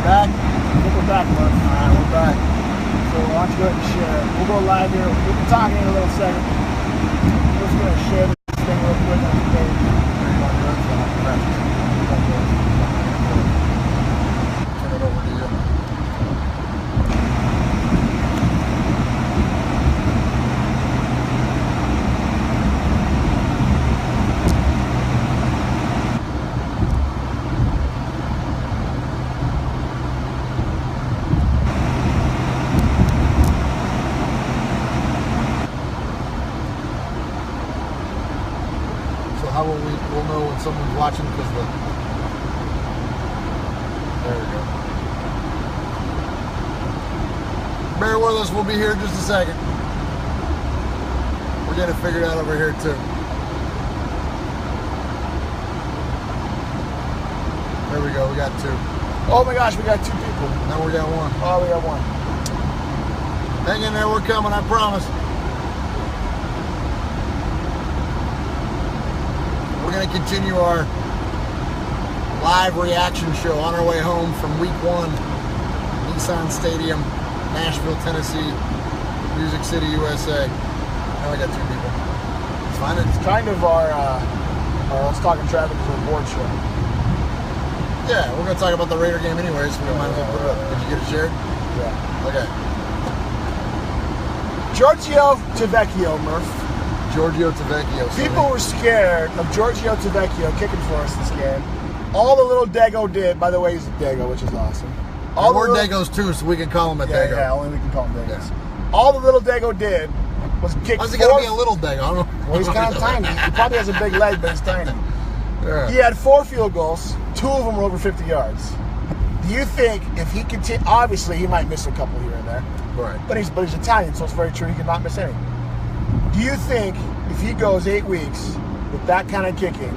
Back? I think we're back, Murf. Alright, we're back. So why don't you go ahead and share. We'll go live here. We'll be talking in a little second. We're just going to share this thing real quick on the page. Turn it over to you. How will we'll know when someone's watching because there we go. Bear with us, we'll be here in just a second. We're getting it figured out over here too. There we go, we got two. Oh my gosh, we got two people. Now we got one. Oh, we got one. Hang in there, we're coming, I promise. We're going to continue our live reaction show on our way home from week 1, Nissan Stadium, Nashville, Tennessee, Music City, USA. Now I got two people. It's fine. It's kind of our Let's Talk in Traffic report show. Yeah, we're going to talk about the Raider game anyways, so we might as well put it up. Did you get it shared? Yeah. Okay. Giorgio Tavecchio, Murf. Giorgio Tavecchio. People were scared of Giorgio Tavecchio kicking for us this game. All the little Dago did, by the way, he's a Dago, which is awesome. All we're Dagos too, so we can call him a Dago. Yeah, only we can call him Dagos. Yeah. All the little Dago did was kick. How's he got to be a little Dago? I don't know. Well, he's kind of tiny. He probably has a big leg, but he's tiny. Yeah. He had 4 field goals. 2 of them were over 50 yards. Do you think if he continued, obviously he might miss a couple here and there, right? But he's Italian, so it's very true he cannot miss any. Do you think if he goes 8 weeks with that kind of kicking,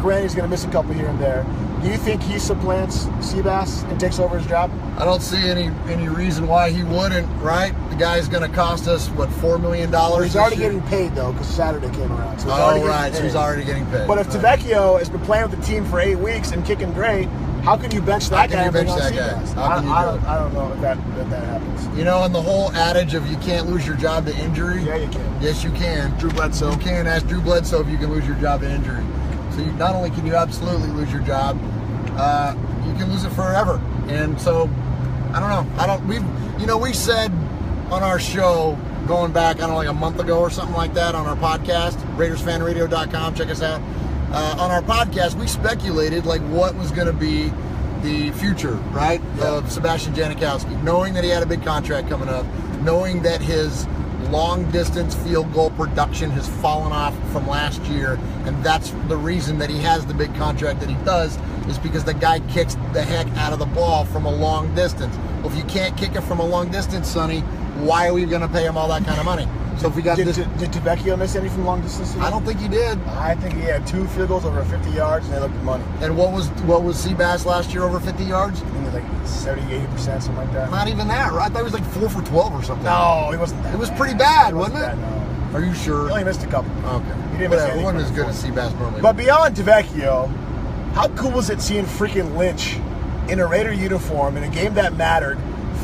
granted he's going to miss a couple here and there, do you think he supplants Seabass and takes over his job? I don't see any reason why he wouldn't, right? The guy's going to cost us, what, $4 million? Well, he's already getting paid, though, because Saturday came around. So so he's already getting paid. But if Tavecchio has been playing with the team for 8 weeks and kicking great, how can you bench that guy? I don't know if that happens. You know, and the whole adage of you can't lose your job to injury. Yeah, you can. Yes, you can. Drew Bledsoe. You can ask Drew Bledsoe if you can lose your job to injury. So you, not only can you absolutely lose your job, you can lose it forever. And so, I don't know. We said on our show going back, I don't know, like a month ago or something like that on our podcast, RaidersFanRadio.com. Check us out. On our podcast, we speculated like what was going to be the future, right, of Sebastian Janikowski, knowing that he had a big contract coming up, knowing that his long-distance field goal production has fallen off from last year, and that's the reason that he has the big contract that he does, is because the guy kicks the heck out of the ball from a long distance. Well, if you can't kick it from a long distance, Sonny, why are we going to pay him all that kind of money? So if we got did Tavecchio miss any from long distance? I don't think he did. I think he had 2 field goals over 50 yards, and they looked at money. And what was Seabass last year over 50 yards? I think it was like 70-80%, something like that. Not even that, right? I thought he was like 4 for 12 or something. No, he wasn't that. It was pretty bad, wasn't it? No. Are you sure? He only missed a couple. Okay. He didn't miss anything. It wasn't as good as Seabass normally. But beyond Tavecchio, how cool was it seeing freaking Lynch in a Raider uniform in a game that mattered,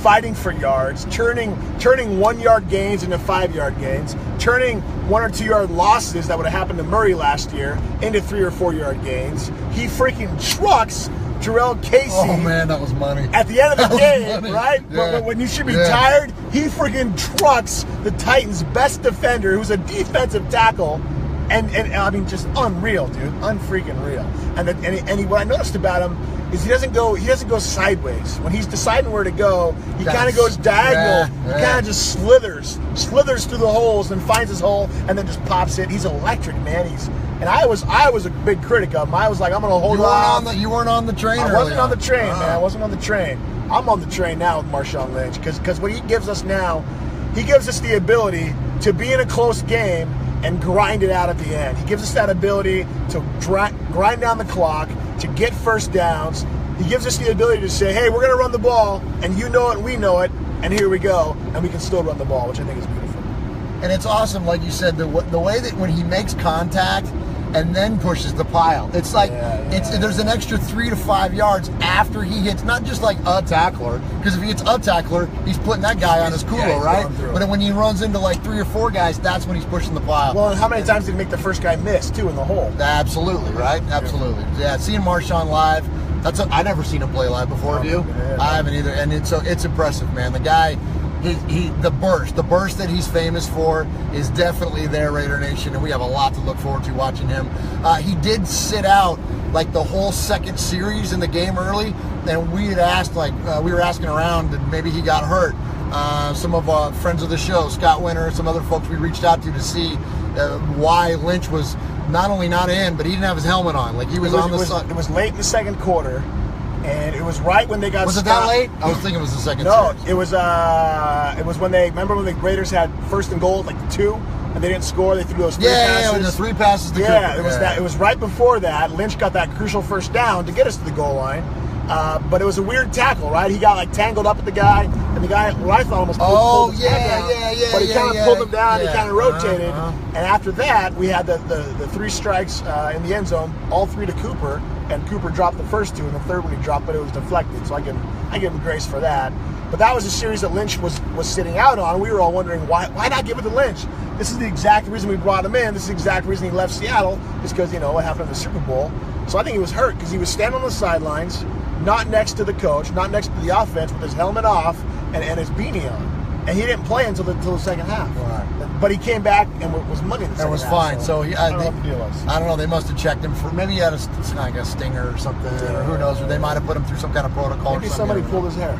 fighting for yards, turning 1-yard gains into 5-yard gains, turning 1 or 2 yard losses that would have happened to Murray last year into 3 or 4 yard gains. He freaking trucks Jarrell Casey. Oh man, that was money. At the end of the game, right? Yeah. But when you should be tired, he freaking trucks the Titans' best defender, who's a defensive tackle. And I mean, just unreal, dude, unfreaking real. And what I noticed about him is he doesn't go sideways when he's deciding where to go. He kind of goes diagonal. He kind of just slithers through the holes and finds his hole and then just pops it. He's electric, man. And I was a big critic of him. I was like, I'm gonna hold on. You weren't on the train. I wasn't on the train, man. I wasn't on the train. I'm on the train now with Marshawn Lynch because what he gives us now, he gives us the ability to be in a close game and grind it out at the end. He gives us that ability to grind down the clock, to get first downs. He gives us the ability to say, hey, we're going to run the ball, and you know it, and we know it, and here we go, and we can still run the ball, which I think is beautiful. And it's awesome, like you said, the way that when he makes contact and then pushes the pile. It's like there's an extra 3 to 5 yards after he hits, not just like a tackler, because if he hits a tackler, he's putting that guy on his culo, right? But when he runs into like 3 or 4 guys, that's when he's pushing the pile. Well, and how many times did he make the first guy miss too in the hole? Absolutely, right? Absolutely. Yeah, seeing Marshawn live, I never seen him play live before. Have you? I haven't either, and it's impressive, man. The guy. The burst that he's famous for is definitely there, Raider Nation, and we have a lot to look forward to watching him. He did sit out like the whole second series in the game early, and we had asked, we were asking around, and maybe he got hurt. Some of our friends of the show, Scott Winter, some other folks we reached out to see why Lynch was not only not in, but he didn't have his helmet on. Like he was on the side. It was late in the second quarter. And it was right when they got Was it stopped. that late? I was thinking it was the second No, series. it was when they, remember when the Raiders had first and goal, like 2, and they didn't score, they threw those 3 passes? Yeah, the 3 passes to Cooper. It was that. It was right before that. Lynch got that crucial first down to get us to the goal line. But it was a weird tackle, right? He got like tangled up with the guy, and the guy, what I thought almost pulled his head down. But he kind of pulled him down, he kind of rotated. And after that, we had the 3 strikes in the end zone, all 3 to Cooper, and Cooper dropped the first 2, and the third one he dropped, but it was deflected, so I give him grace for that. But that was a series that Lynch was sitting out on. We were all wondering, why not give it to Lynch? This is the exact reason we brought him in. This is the exact reason he left Seattle, is because, what happened in the Super Bowl. So I think he was hurt, because he was standing on the sidelines, not next to the coach, not next to the offense, with his helmet off and his beanie on. And he didn't play until the second half. Right. But he came back and was money in the second half. It was fine. So I don't know what the deal was. I don't know. They must have checked him for, maybe he had a stinger or something, or who knows, or they might have put him through some kind of protocol. Maybe somebody pulled his hair.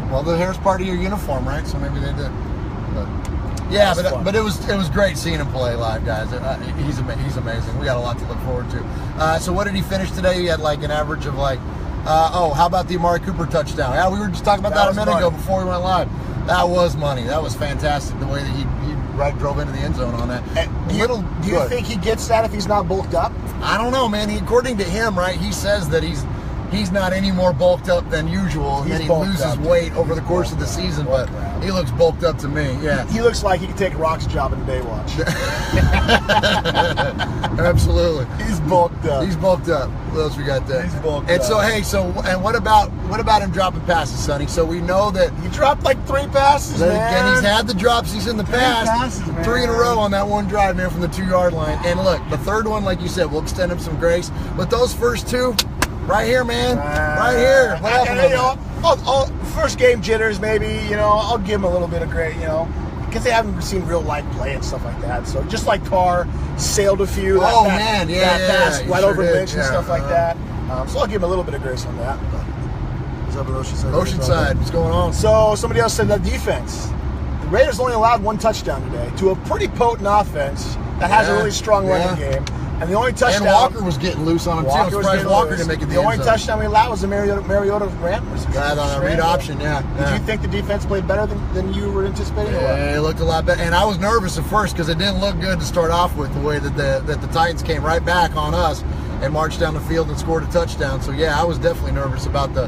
Well, the hair's part of your uniform, right? So maybe they did. But it was great seeing him play live, guys. He's amazing. We got a lot to look forward to. So what did he finish today? He had like an average of like, how about the Amari Cooper touchdown? Yeah, we were just talking about that a minute ago before we went live. That was money. That was fantastic. The way that he drove into the end zone on that. Do you think he gets that if he's not bulked up? I don't know, man. According to him, right, he says that he's not any more bulked up than usual, and then he loses weight over the course of the season, but he looks bulked up to me, yeah. He looks like he could take Rock's job in Baywatch. Absolutely. He's bulked up. He's bulked up. What else we got there? He's bulked and up. So, hey, and what about him dropping passes, Sonny? So we know that he dropped like 3 passes, man. And he's had the drops. He's in the past. 3 in a row on that one drive, man, from the 2-yard line. And look, the third one, like you said, we'll extend him some grace. But those first 2, right here, man. Right here. What happened? First game jitters, maybe. I'll give him a little bit of grace, because they haven't seen real live play and stuff like that. So just like Carr sailed a few. That pass right over Lynch and stuff like that. So I'll give him a little bit of grace on that. Is that what Oceanside? Oceanside. What's going on? So somebody else said that defense. The Raiders only allowed 1 touchdown today to a pretty potent offense that has a really strong running game. And the only touchdown. And Walker was getting loose on him, too. I'm surprised Walker didn't make it the only touchdown we allowed was a Mariota ramp. On a read option, Did you think the defense played better than you were anticipating? Yeah, it looked a lot better. And I was nervous at first because it didn't look good to start off with, the way that the Titans came right back on us and marched down the field and scored a touchdown. So, yeah, I was definitely nervous about the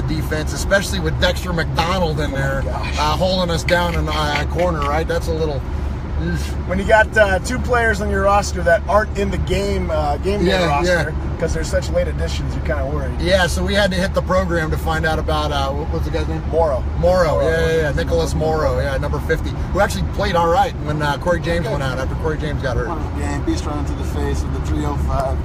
defense, especially with Dexter McDonald in there holding us down in the corner, right? That's a little... When you got 2 players on your roster that aren't in the game day roster because they're such late additions, you're kind of worried. Yeah, so we had to hit the program to find out about what's the guy's name? Morrow, yeah, Nicholas Morrow, number 50, who actually played all right when Corey James went out after Corey James got hurt. Game beast run into the face of the 305.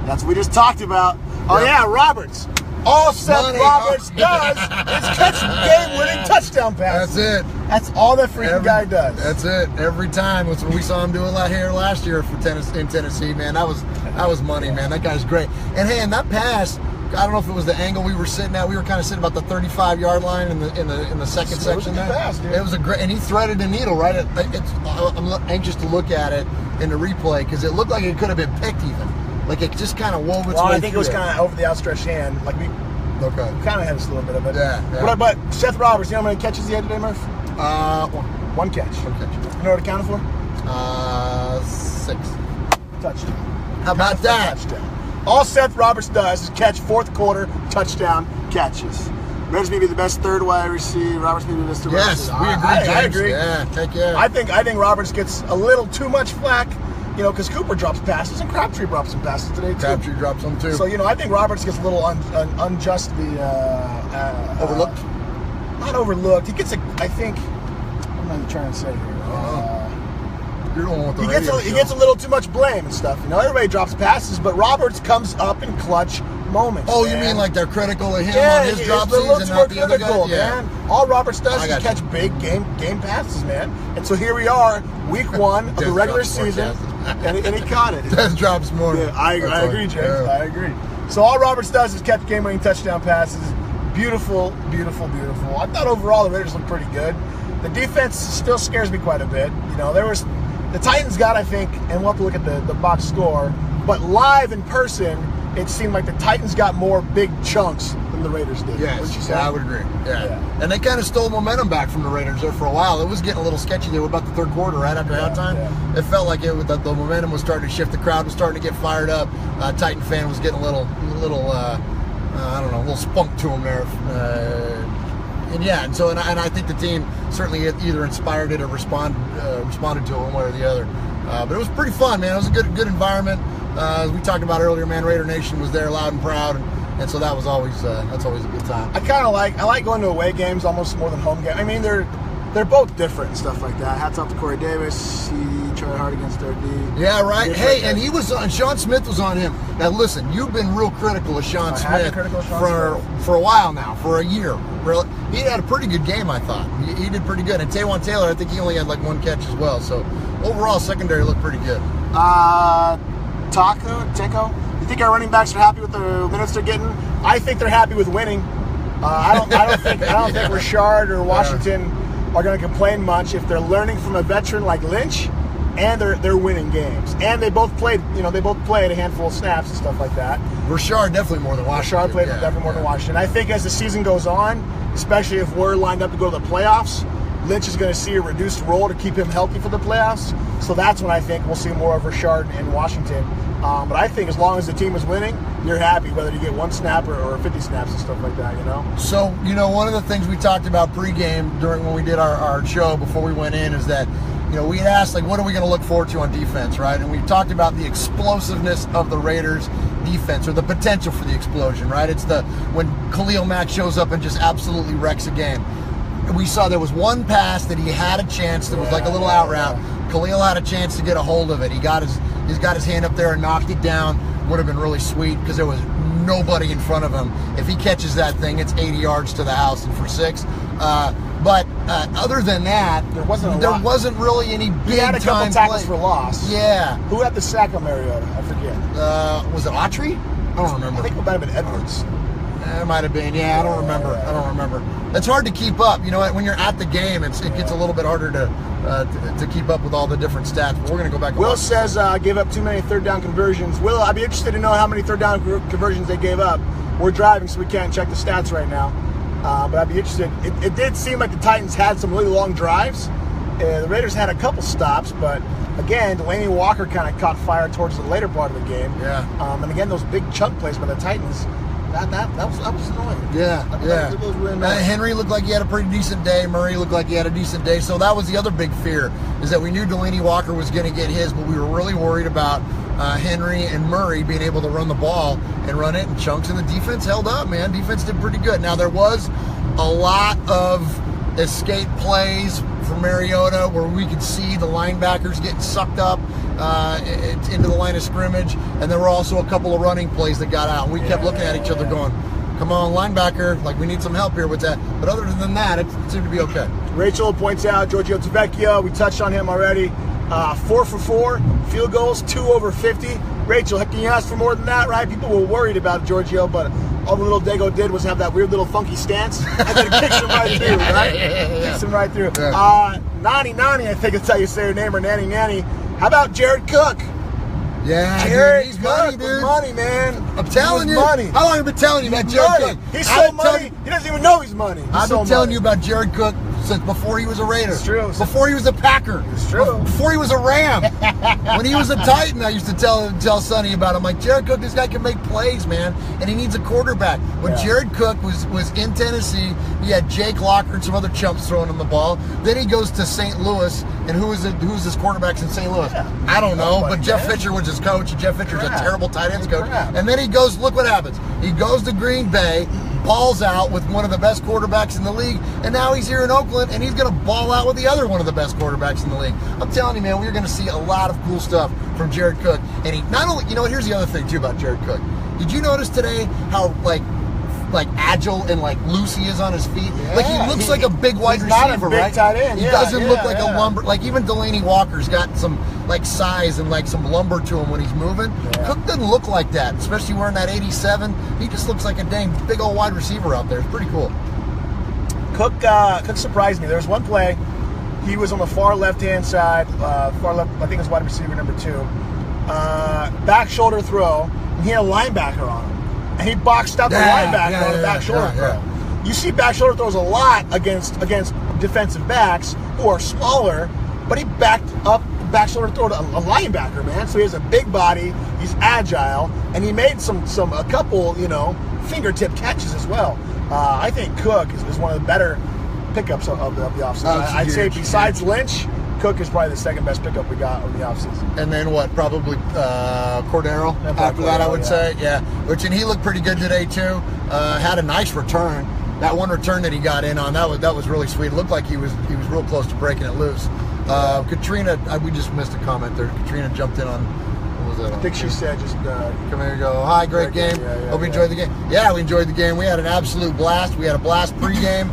That's what we just talked about. Oh yeah, Roberts. All Seth Roberts does is catch game-winning touchdown passes. That's it. That's all that freaking guy does. That's it. Every time. We saw him do a lot here last year in Tennessee, man. That was money, man. That guy's great. And hey, and that pass, I don't know if it was the angle we were sitting at. We were kind of sitting about the 35-yard line in the second section there. It was a great, and he threaded the needle right at. I'm anxious to look at it in the replay because it looked like it could have been picked even. Like it just kind of wove its way through. I think it was kind of over the outstretched hand. Like we kind of had just a little bit of it. Yeah. But Seth Roberts, you know how many catches he had today, Murph? One catch. One catch. You know what it counted for? 6. Touchdown. How about that? Touchdown. All Seth Roberts does is catch 4th quarter touchdown catches. Raiders may be the best third wide receiver. Roberts may be the best third wide receiver. Yes, we agree, James. I agree. Yeah, heck yeah. I think Roberts gets a little too much flack You know, because Cooper drops passes and Crabtree drops some passes today too. Crabtree drops them too. So, you know, I think Roberts gets a little unjustly overlooked. Not overlooked. He gets I think. What am I trying to say here? You're the one with the radio show. He gets a little too much blame and stuff. You know, everybody drops passes, but Roberts comes up in clutch moments. Oh, man. you mean like they're critical of him on his dropsies and not the other guy? Man. All Roberts does is catch big game passes, man. And so here we are, week 1 of the regular season, and he caught it. Des drops more. Yeah, I agree, James. Yeah. I agree. So all Roberts does is catch game-winning touchdown passes. Beautiful, beautiful, beautiful. I thought overall the Raiders looked pretty good. The defense still scares me quite a bit. You know, the Titans got, I think, and we'll have to look at the box score, but live in person, it seemed like the Titans got more big chunks than the Raiders did. Yes, I would agree. Yeah. And they kind of stole momentum back from the Raiders there for a while. It was getting a little sketchy there about the third quarter, right after halftime. Yeah. It felt like the momentum was starting to shift. The crowd was starting to get fired up. Titan fan was getting a little I don't know, a little spunk to him there. And I think the team certainly either inspired it or responded to it one way or the other. But it was pretty fun, man. It was a good environment. As we talked about earlier, man, Raider Nation was there, loud and proud, and so that was always that's always a good time. I like going to away games almost more than home games. I mean, they're both different and stuff like that. Hats off to Corey Davis. He tried hard against their D. Yeah, right. Hey, and he was on. Sean Smith was on him. Now listen, you've been real critical of Sean Smith for a while now, for a year. Really, he had a pretty good game, I thought. He did pretty good. And Taywan Taylor, I think he only had like 1 catch as well. So overall, secondary looked pretty good. Teco, you think our running backs are happy with the minutes they're getting? I think they're happy with winning. I don't think Rashard or Washington are going to complain much if they're learning from a veteran like Lynch, and they're winning games. And they both played a handful of snaps and stuff like that. Rashard definitely more than Washington. Rashard played definitely more than Washington. I think as the season goes on, especially if we're lined up to go to the playoffs, Lynch is going to see a reduced role to keep him healthy for the playoffs. So that's when I think we'll see more of Rashard in Washington. But I think as long as the team is winning, you're happy whether you get 1 snap or 50 snaps and stuff like that, you know? So, you know, one of the things we talked about pregame when we did our show before we went in is that, you know, we had asked, like, what are we going to look forward to on defense, right? And we talked about the explosiveness of the Raiders' defense, or the potential for the explosion, right? It's when Khalil Mack shows up and just absolutely wrecks a game. We saw there was 1 pass that he had a chance that was like a little out route. Khalil had a chance to get a hold of it. He's got his hand up there and knocked it down. Would have been really sweet because there was nobody in front of him. If he catches that thing, it's 80 yards to the house and for 6. But other than that, there wasn't really any big time He had a couple tackles for loss. Yeah. Who had the sack on Mariota? I forget. Was it Autry? I don't remember. I think it might have been Edwards. It might have been. Yeah, I don't remember. It's hard to keep up. You know, when you're at the game, it gets a little bit harder to keep up with all the different stats. But we're going to go back. Will says gave up too many third down conversions. Will, I'd be interested to know how many third down conversions they gave up. We're driving, so we can't check the stats right now. But I'd be interested. It did seem like the Titans had some really long drives. The Raiders had a couple stops, but again, Delaney Walker kind of caught fire towards the later part of the game. Yeah. And again, those big chunk plays by the Titans. That was annoying. That was really annoying. Henry looked like he had a pretty decent day. Murray looked like he had a decent day. So that was the other big fear, is that we knew Delaney Walker was going to get his, but we were really worried about Henry and Murray being able to run the ball and run it in chunks, and the defense held up, man. Defense did pretty good. Now, there was a lot of escape plays for Mariota where we could see the linebackers getting sucked up into the line of scrimmage, and there were also a couple of running plays that got out, and we kept looking at each other going, come on, linebacker, like, we need some help here with that. But other than that, it seemed to be okay. Rachel points out Giorgio Tavecchio. We touched on him already. 4 for 4 field goals, 2 over 50. Rachel, can you ask for more than that, right? People were worried about Giorgio, but all the little Dago did was have that weird little funky stance, and then it kicks him right through, right? Kicks him right through. Nani, I think that's how you say her name, or Nanny. How about Jared Cook? Yeah, Jared he's Cook money, dude. Money, man. I'm telling you. Money. How long have I been telling you about Jared Cook? He's so money. He doesn't even know he's money. I've been telling you about Jared Cook since before he was a Raider. It's true. Before he was a Packer. It's true. Before he was a Ram. When he was a Titan, I used to tell Sonny about him. Like, Jared Cook, this guy can make plays, man, and he needs a quarterback. When Jared Cook was in Tennessee, he had Jake Locker and some other chumps throwing him the ball. Then he goes to St. Louis, and who's his quarterbacks in St. Louis? Yeah. I don't know, but Jeff Fisher was his coach, and Jeff Fisher's a terrible tight ends coach. And then he goes, look what happens. He goes to Green Bay, balls out with one of the best quarterbacks in the league, and now he's here in Oakland, and he's going to ball out with the other one of the best quarterbacks in the league. I'm telling you, man, we're going to see a lot of cool stuff from Jared Cook. And he not only, you know, here's the other thing too about Jared Cook. Did you notice today how like agile and like loose he is on his feet? Yeah, like he looks like a big wide receiver, not a big right? Tight end. He doesn't look like a lumber. Like even Delaney Walker's got some like size and like some lumber to him when he's moving. Yeah. Cook doesn't look like that, especially wearing that 87. He just looks like a dang big old wide receiver out there. It's pretty cool. Cook surprised me. There was one play. He was on the far left-hand side, far left. I think it was wide receiver number 2. Back shoulder throw. And he had a linebacker on him. And he boxed out the linebacker on a back shoulder throw. You see back shoulder throws a lot against defensive backs who are smaller, but he backed up back shoulder throw to a linebacker, man. So he has a big body, he's agile, and he made a couple, you know, fingertip catches as well. I think Cook is one of the better pickups of the offseason. I'd say besides Lynch, Cook is probably the second best pickup we got in the offseason. And then what? Probably Cordero after that, I would say. Yeah. And he looked pretty good today too. Had a nice return. That one return that he got in on, that was really sweet. It looked like he was real close to breaking it loose. Katrina, we just missed a comment there. Katrina jumped in on. What was that? I think she said just come here, go. Hi, great game. Hope you enjoyed the game. Yeah, we enjoyed the game. We had an absolute blast. We had a blast pregame.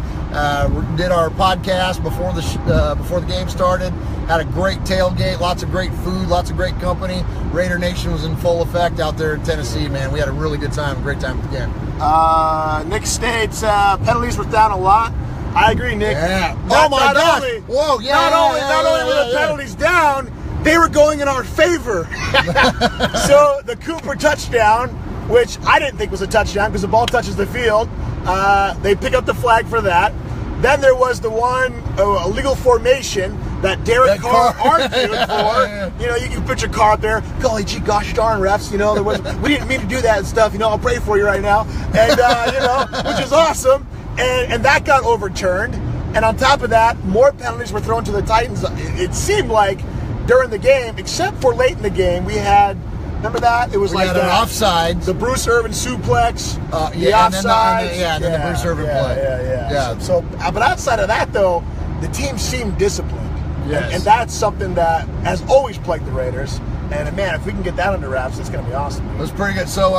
Did our podcast before the game started. Had a great tailgate, lots of great food, lots of great company. Raider Nation was in full effect out there in Tennessee, man. We had a really good time, a great time at the game. Nick states penalties were down a lot. I agree, Nick. Yeah. Oh my gosh! Whoa! Yeah. Not only were the penalties down, they were going in our favor. So the Cooper touchdown, which I didn't think was a touchdown because the ball touches the field. They pick up the flag for that. Then there was the one illegal formation that Derek Carr argued for. You know, you can put your car up there, golly gee, gosh darn refs, you know, we didn't mean to do that and stuff, you know, I'll pray for you right now. And, you know, which is awesome. And that got overturned. And on top of that, more penalties were thrown to the Titans. It seemed like during the game, except for late in the game, we had, remember that? It was like an offside. The Bruce Irvin suplex, the offside. And then the Bruce Irvin play. Yeah. So, but outside of that, though, the team seemed disciplined. Yes. And that's something that has always plagued the Raiders. And, man, if we can get that under wraps, it's going to be awesome. It was pretty good. So,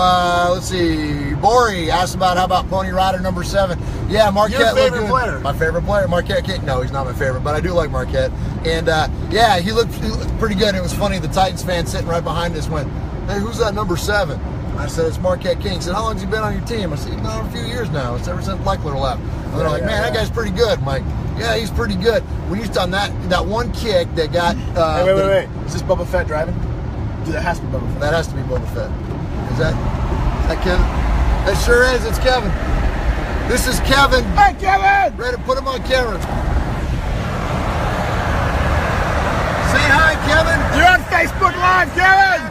let's see. Bori asked how about Pony Rider number 7. Yeah, Marquette. Your favorite player? My favorite player, Marquette King. No, he's not my favorite, but I do like Marquette. And, yeah, he looked pretty good. It was funny. The Titans fan sitting right behind us went, hey, who's that number 7? I said, it's Marquette King. He said, how long has he been on your team? I said, no, a few years now. It's ever since Leichler left. And they're like, man, that guy's pretty good. I'm like, yeah, he's pretty good. When he's done that one kick that got... wait. Is this Boba Fett driving? That has to be Boba Fett. That has to be Boba Fett. Is that Kevin? That sure is. It's Kevin. This is Kevin. Hey, Kevin! Ready to put him on camera. Say hi, Kevin. You're on Facebook Live, Kevin!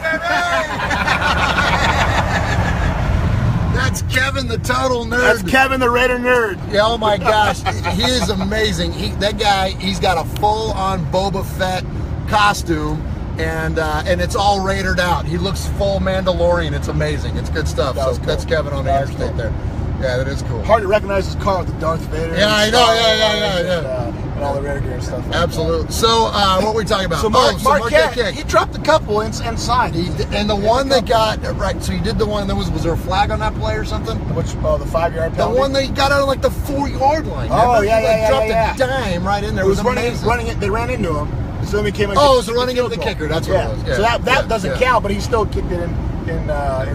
That's Kevin, the total nerd. That's Kevin, the Raider nerd. Yeah, oh my gosh. He is amazing. That guy, he's got a full-on Boba Fett costume. And it's all Raidered out. He looks full Mandalorian. It's amazing. It's good stuff. So cool. That's Kevin on the interstate there. Yeah, that is cool. Hard to recognize his car with the Darth Vader. Yeah, I know. Yeah. And all the Raider gear and stuff. Absolutely. So, what were we talking about? So, Marquette, he dropped a couple inside. And the one that got, right, so he did the one, was there a flag on that play or something? Which, the 5-yard penalty? The one that he got out of like the 4-yard line. Oh, He dropped a dime right in there. It was running it. They ran into him. So then became so running into the kicker. That's what it was. Yeah. So that doesn't count, but he still kicked it in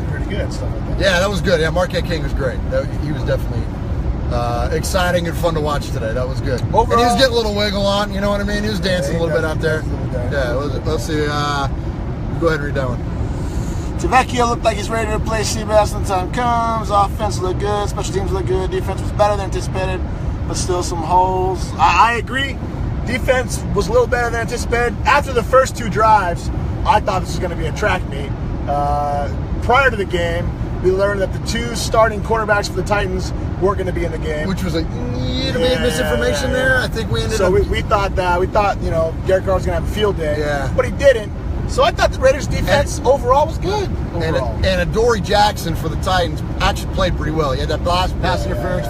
pretty good and stuff like that. Yeah, that was good. Yeah, Marquette King was great. He was definitely exciting and fun to watch today. That was good. Overall, and he was getting a little wiggle on. You know what I mean? He was dancing a little bit out there. Yeah. Let's see. Go ahead and read that one. Tavecchio looked like he's ready to play Seabass when the time comes. Offense looked good. Special teams looked good. Defense was better than anticipated. but still some holes. I agree. Defense was a little better than anticipated. After the first 2 drives, I thought this was going to be a track meet. Prior to the game, we learned that the 2 starting quarterbacks for the Titans weren't going to be in the game. Which was like, misinformation there. I think we ended up... So we thought, Derek Carr was going to have a field day, but he didn't. So I thought the Raiders' defense overall was good. And Adoree Jackson for the Titans actually played pretty well. He had that pass interference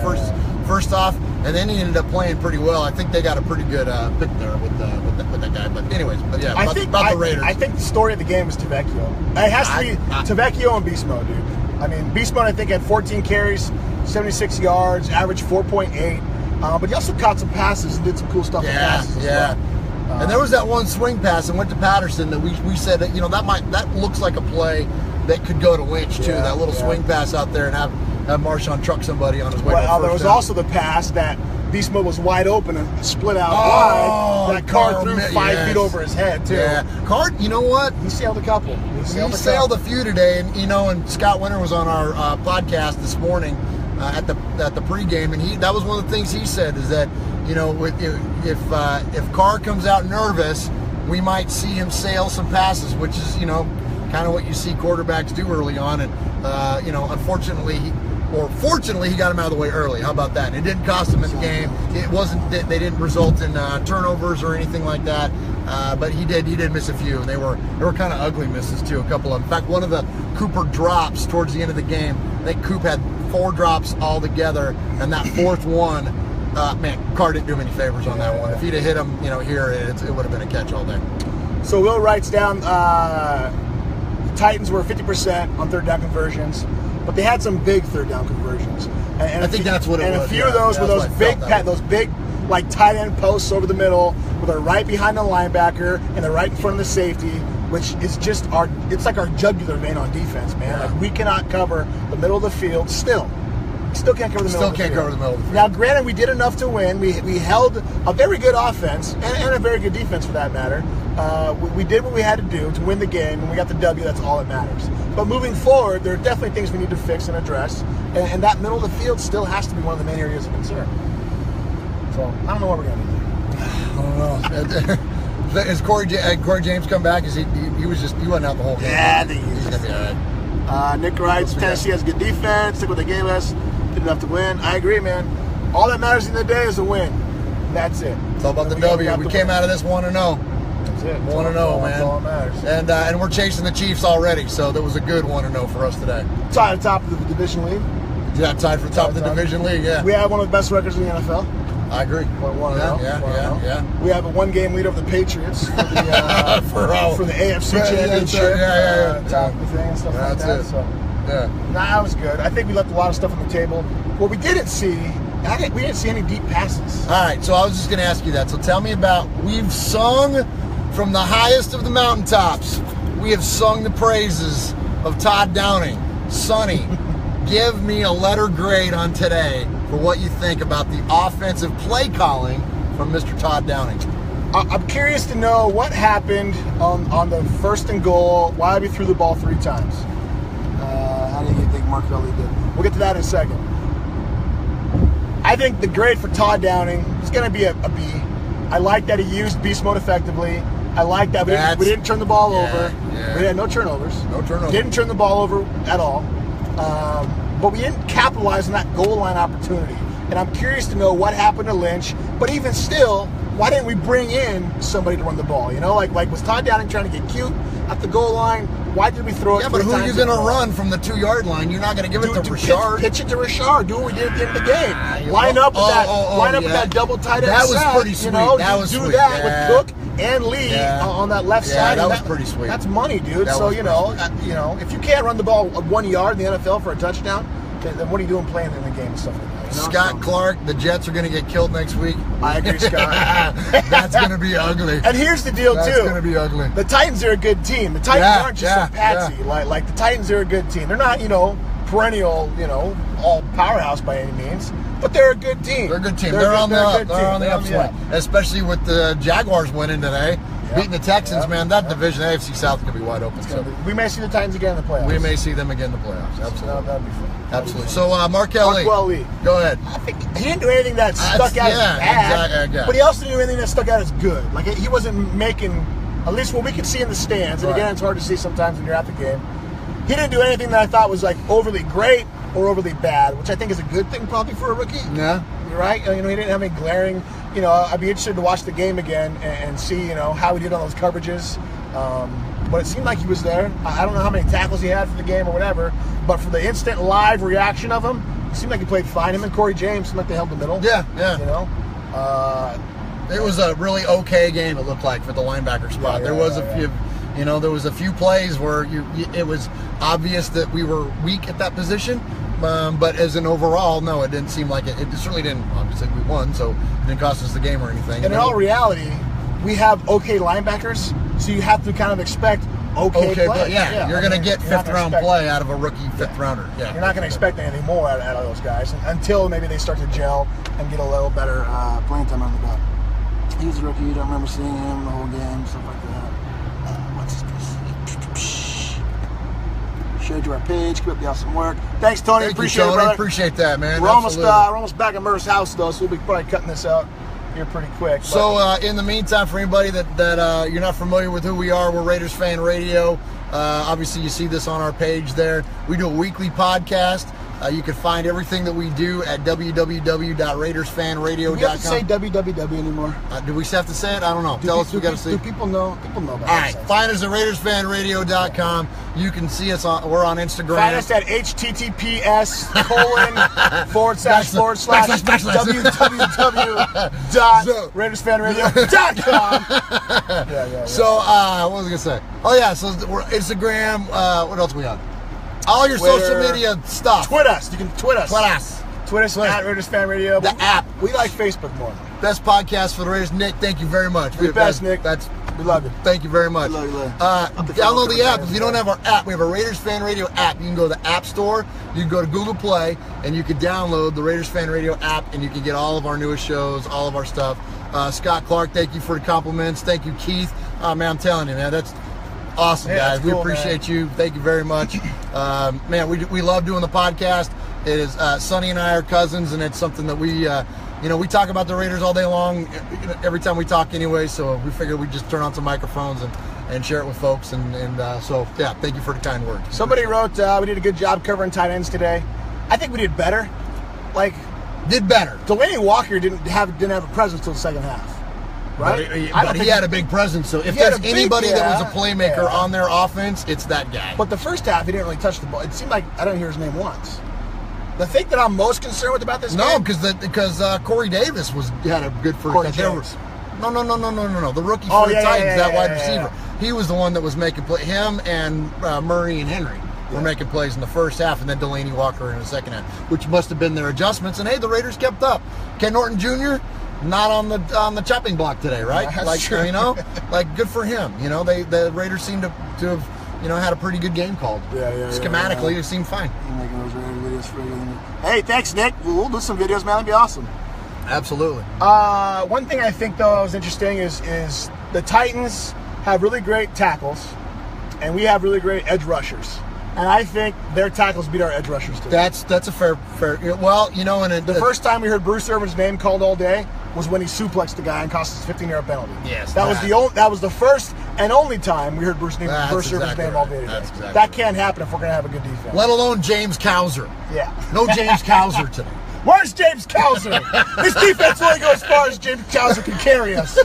first off, and then he ended up playing pretty well. I think they got a pretty good pick there with that guy. But anyways, about the Raiders. I think the story of the game was Tavecchio. It has to be Tavecchio and Beast Mode, dude. I mean, Beast Mode, I think, had 14 carries, 76 yards, averaged 4.8. But he also caught some passes and did some cool stuff with passes as well. And there was that one swing pass and went to Patterson that we said that, that looks like a play that could go to Lynch too. That little swing pass out there and have Marshawn truck somebody on his way. Well, there was also the pass that Beast Mode was wide open and split out wide. That Carr threw 5 feet over his head too. Yeah, Carr. You know what? He sailed a couple. He sailed a few today, and and Scott Winter was on our podcast this morning at the pregame, and that was one of the things he said is that if Carr comes out nervous, we might see him sail some passes, which is kind of what you see quarterbacks do early on, and unfortunately fortunately he got him out of the way early. How about that? And it didn't cost him in the game. It wasn't. They didn't result in turnovers or anything like that. But he did miss a few, and they were kind of ugly misses too. A couple of them. In fact, one of the Cooper drops towards the end of the game, I think Coop had 4 drops altogether, and that 4th one, Carr didn't do him any favors on that one. If he'd have hit him, here it would have been a catch all day. So Will writes down the Titans were 50% on 3rd down conversions, but they had some big 3rd down conversions. And I think that's what it was. And a few of those were those big like tight end posts over the middle, where they're right behind the linebacker and they're right in front of the safety, which is just it's like our jugular vein on defense, man. Like we cannot cover the middle of the field still. Still can't cover the middle of the field. Still can't cover the middle of the field. Now, granted, we did enough to win. We held a very good offense and a very good defense for that matter. We did what we had to do to win the game, and we got the W. That's all that matters. But moving forward, there are definitely things we need to fix and address, and that middle of the field still has to be one of the main areas of concern. So I don't know what we're going to do. I don't know. Is Corey James come back? Is he wasn't out the whole game? Yeah, I think he's going to be all right. Nick writes, Tennessee has good defense. Look what they gave us. Did enough to win. I agree, man. All that matters in the day is a win. That's it. It's all about the W. We came out of this 1-0. That's it. 1-0, man. That's all that matters. And we're chasing the Chiefs already, so that was a good 1-0 for us today. Tied at the top of the division league. Yeah, tied for the top of the division league, yeah. We have one of the best records in the NFL. I agree. 1-0. Yeah. We have a 1-game lead over the Patriots for the for the AFC Championship. Top of the thing and stuff like that. So, that was good. I think we left a lot of stuff on the table. What we didn't see, we didn't see any deep passes. All right, so I was just going to ask you that. So tell me about, we've sung from the highest of the mountaintops. We have sung the praises of Todd Downing. Sonny, give me a letter grade on today for what you think about the offensive play calling from Mr. Todd Downing. I'm curious to know what happened on the 1st and goal, why we threw the ball 3 times. How do you think Mark Kelly did? We'll get to that in a second. I think the grade for Todd Downing is going to be a B. I like that he used beast mode effectively. I like that we didn't turn the ball over. Yeah. We had no turnovers. Didn't turn the ball over at all. But we didn't capitalize on that goal line opportunity. And I'm curious to know what happened to Lynch. But even still, why didn't we bring in somebody to run the ball? Like was Todd Downing trying to get cute at the goal line? Why did we throw it? Yeah, but who are you going to run from the 2-yard line? You're not going to give it to Richard. Pitch it to Richard. Do what we did at the end of the game. Line up with that double tight end. That was pretty sweet. That was sweet. Do that with Cook and Lee on that left side. That was pretty sweet. That's money, dude. So if you can't run the ball 1 yard in the NFL for a touchdown, then what are you doing playing in the game and stuff like that? Scott Clark, the Jets are going to get killed next week. I agree, Scott. That's going to be ugly. And here's the deal, That's going to be ugly. The Titans are a good team. The Titans aren't just some patsy. Like the Titans are a good team. They're not, perennial, all powerhouse by any means. But they're a good team. They're a good team. They're on the upswing. Especially with the Jaguars winning today. Beating the Texans, man, that division, AFC South, is going to be wide open. So we may see the Titans again in the playoffs. We may see them again in the playoffs. Absolutely. That'd be fun. Absolutely. So, Marquel Lee. Go ahead. I think he didn't do anything that stuck out as bad, but he also didn't do anything that stuck out as good. Like, he wasn't making, at least what we could see in the stands, and again, it's hard to see sometimes when you're at the game. He didn't do anything that I thought was, like, overly great or overly bad, which I think is a good thing probably for a rookie. Yeah. You're right. You know, he didn't have any glaring, you know, I'd be interested to watch the game again and see, you know, how he did on those coverages. But it seemed like he was there. I don't know how many tackles he had for the game or whatever, but for the instant live reaction of him, it seemed like he played fine. Him and Corey James seemed like they held the middle. Yeah. You know? It was a really okay game, it looked like, for the linebacker spot. There was a few, you know, there was a few plays where it was obvious that we were weak at that position. But as an overall, no, it didn't seem like it. It certainly didn't. Obviously, we won, so it didn't cost us the game or anything. And in all reality, we have okay linebackers, so you have to kind of expect okay play. Yeah, you're going to get fifth-round play out of a rookie fifth-rounder. Yeah, you're not going to expect anything more out of those guys until maybe they start to gel and get a little better playing time on the belt. He was a rookie. You don't remember seeing him the whole game, stuff like that. What's his piece? Share to our page. Keep up the awesome work. Thanks, Tony. Appreciate it, brother. Appreciate that, man. We're almost back at Murph's house, though, so we'll be probably cutting this out here pretty quick. So, in the meantime, for anybody that you're not familiar with who we are, we're Raiders Fan Radio. Obviously, you see this on our page there. We do a weekly podcast. You can find everything that we do at www.raidersfanradio.com. Do we have to say www anymore? Do we have to say it? I don't know. Tell us. We got to see. Do people know? People know about it. All right. Find us at RaidersFanRadio.com. You can see us we're on Instagram. Find us at https://www.RaidersFanRadio.com. So, what was I going to say? Oh, yeah. So, we're Instagram. What else we on? All your Twitter, social media stuff. Tweet us. You can tweet us. Tweet us at Raiders Fan Radio. The app. We like Facebook more. Best podcast for the Raiders. Nick, thank you very much. You're the best, Nick. We love you. Thank you very much. Download the app. If you don't have our app, we have a Raiders Fan Radio app. You can go to the App Store. You can go to Google Play, and you can download the Raiders Fan Radio app, and you can get all of our newest shows, all of our stuff. Scott Clark, thank you for the compliments. Thank you, Keith. Man, I'm telling you, man, that's awesome, guys. Cool, we appreciate you. Thank you very much. Man, we love doing the podcast. It is Sonny and I are cousins, and it's something that we we talk about the Raiders all day long, every time we talk anyway, so we figured we'd just turn on some microphones and share it with folks. So, yeah, thank you for the kind words. Somebody wrote, we did a good job covering tight ends today. I think we did better. Did better. Delaney Walker didn't have a presence till the second half. Right? But he had a big presence, so if there's anybody that was a playmaker on their offense, it's that guy. But the first half, he didn't really touch the ball. It seemed like I didn't hear his name once. The thing that I'm most concerned with about this game... because Corey Davis had a good first half. No. The rookie for the Titans, wide receiver. He was the one that was making play. Him and Murray and Henry were making plays in the first half, and then Delaney Walker in the second half, which must have been their adjustments. And, hey, the Raiders kept up. Ken Norton Jr., not on the chopping block today, right? True. Good for him. The Raiders seem to have had a pretty good game called. Schematically, it seemed fine. Making those videos for you. Hey, thanks, Nick. We'll do some videos, man. That'd be awesome. Absolutely. One thing I think though is interesting is the Titans have really great tackles, and we have really great edge rushers. And I think their tackles beat our edge rushers today. That's a fair. Well, the first time we heard Bruce Irvin's name called all day was when he suplexed the guy and cost us a 15-yard penalty. Yes, that was the first and only time we heard Bruce Irvin's name all day today. That can't happen if we're going to have a good defense. Let alone James Cowser. Yeah. No James Cowser today. Where's James Cowser? This defense only goes as far as James Cowser can carry us.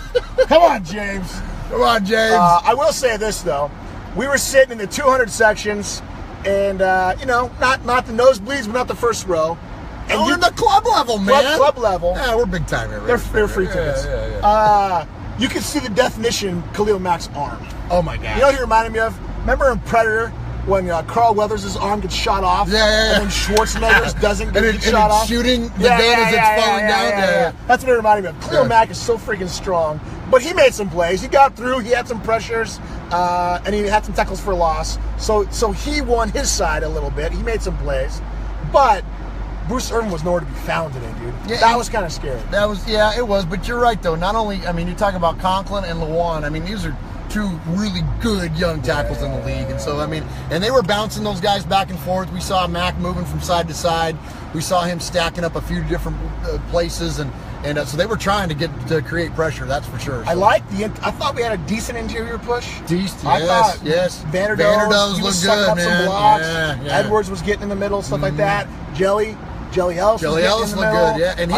Come on, James. I will say this though, we were sitting in the 200 sections. And, not the nosebleeds, but not the first row. And we're in the club level, man. Club level. Yeah, we're big time here. They're free tickets. Yeah. You can see the definition Khalil Mack's arm. Oh, my God. You know what he reminded me of? Remember in Predator when Carl Weathers' arm gets shot off? Yeah. And then Schwarzenegger's doesn't get shot off? Shooting the gun as it's falling down. Yeah. That's what it reminded me of. Khalil Mack is so freaking strong. But he made some plays. He got through. He had some pressures. And he had some tackles for a loss. So he won his side a little bit. He made some plays. But Bruce Irvin was nowhere to be found today, dude. Yeah, that was kind of scary. It was. But you're right, though. Not only, you talk about Conklin and Lewan. These are two really good young tackles in the league. And so, I mean, and they were bouncing those guys back and forth. We saw Mac moving from side to side. We saw him stacking up a few different places, and so they were trying to create pressure. That's for sure. So. I thought we had a decent interior push. Yes. Vanderdoes looked sucking good, up man. some blocks. Yeah. Edwards was getting in the middle, stuff like that. Jelly Ellis looked good, yeah. And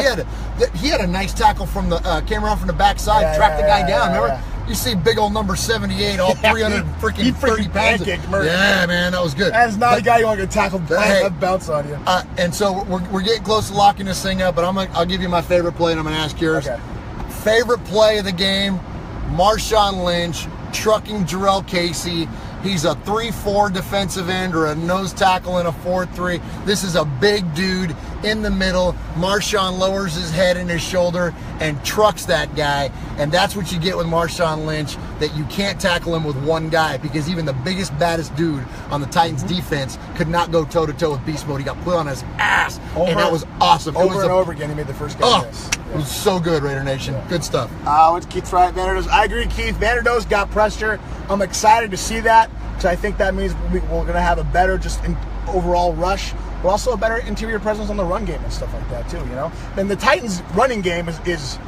he had a nice tackle from the came around from the backside, tracked the guy down. Remember? Yeah. You see big old number 78, all 300 freaking 30 pounds. Yeah, man, that was good. That is not a guy you want to get tackled and bounce on you. And so we're getting close to locking this thing up, but I'll give you my favorite play, and I'm going to ask yours. Okay. Favorite play of the game, Marshawn Lynch trucking Jarrell Casey. He's a 3-4 defensive end or a nose tackle in a 4-3. This is a big dude in the middle. Marshawn lowers his head and his shoulder and trucks that guy. And that's what you get with Marshawn Lynch, that you can't tackle him with one guy, because even the biggest, baddest dude on the Titans defense could not go toe-to-toe with beast mode. He got put on his ass, and that was awesome. Over again, he made the first guy miss. It was so good, Raider Nation. Yeah. Good stuff. What's Keith's right? Vanderdoes. I agree, Keith. Vanderdoes got pressure. I'm excited to see that, because I think that means we're going to have a better overall rush, but also a better interior presence on the run game and stuff like that too, you know? And the Titans' running game is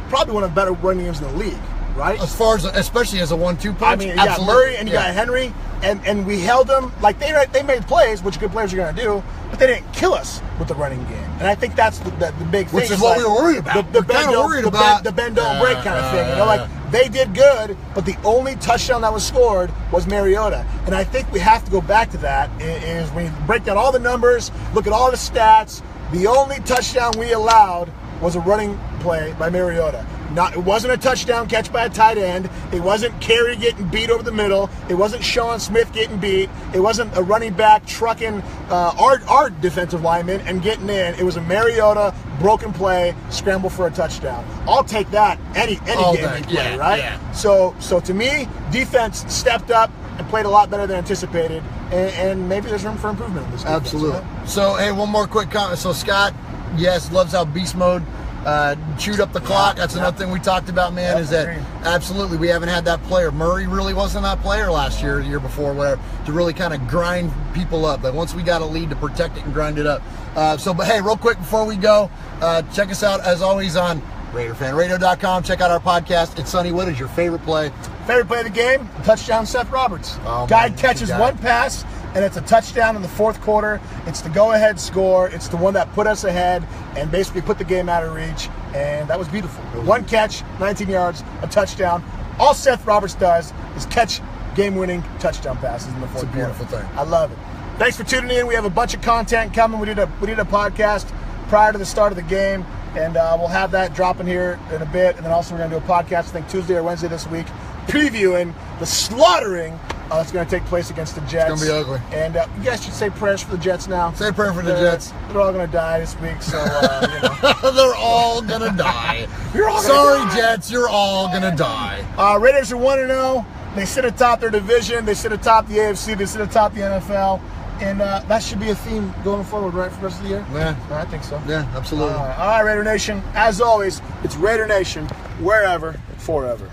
probably one of the better running games in the league, right? As far as, especially as a 1-2 punch. I mean, you got Murray and you got Henry, and we held them. Like, they made plays, which good players are going to do, but they didn't kill us with the running game. And I think that's the big thing. Which is what we were worried about. The bend don't break kind of thing. You know, like, they did good, but the only touchdown that was scored was Mariota. And I think we have to go back to that, is when you break down all the numbers, look at all the stats, the only touchdown we allowed was a running play by Mariota. It wasn't a touchdown catch by a tight end. It wasn't Carey getting beat over the middle. It wasn't Sean Smith getting beat. It wasn't a running back trucking our defensive lineman and getting in. It was a Mariota broken play, scramble for a touchdown. I'll take that any game we play, right? Yeah. So to me, defense stepped up and played a lot better than anticipated, and maybe there's room for improvement in this defense. Absolutely. Right? So, hey, one more quick comment. So, Scott, yes, loves how beast mode chewed up the clock. That's another thing we talked about, man, is that absolutely we haven't had that player. Murray really wasn't that player last year, the year before, where to really kind of grind people up. Like, once we got a lead, to protect it and grind it up. But hey, real quick before we go, check us out as always on RaiderFanRadio.com. Check out our podcast. It's Sonny. What is your favorite play? Favorite play of the game? Touchdown, Seth Roberts. Guy catches one pass, and it's a touchdown in the fourth quarter. It's the go-ahead score. It's the one that put us ahead and basically put the game out of reach, and that was beautiful. One catch, 19 yards, a touchdown. All Seth Roberts does is catch game-winning touchdown passes in the fourth quarter. It's a beautiful thing. I love it. Thanks for tuning in. We have a bunch of content coming. We did a podcast prior to the start of the game, and we'll have that dropping here in a bit. And then also we're going to do a podcast, I think Tuesday or Wednesday this week, previewing the slaughtering that's going to take place against the Jets. It's going to be ugly. And you guys should say prayers for the Jets now. Say a prayer for the Jets. They're all going to die this week, so, you know. They're all going to die. Sorry, Jets, you're all going to die. Raiders are 1-0. They sit atop their division. They sit atop the AFC. They sit atop the NFL. And that should be a theme going forward, right, for the rest of the year? Yeah. I think so. Yeah, absolutely. All right, Raider Nation. As always, it's Raider Nation, wherever, forever.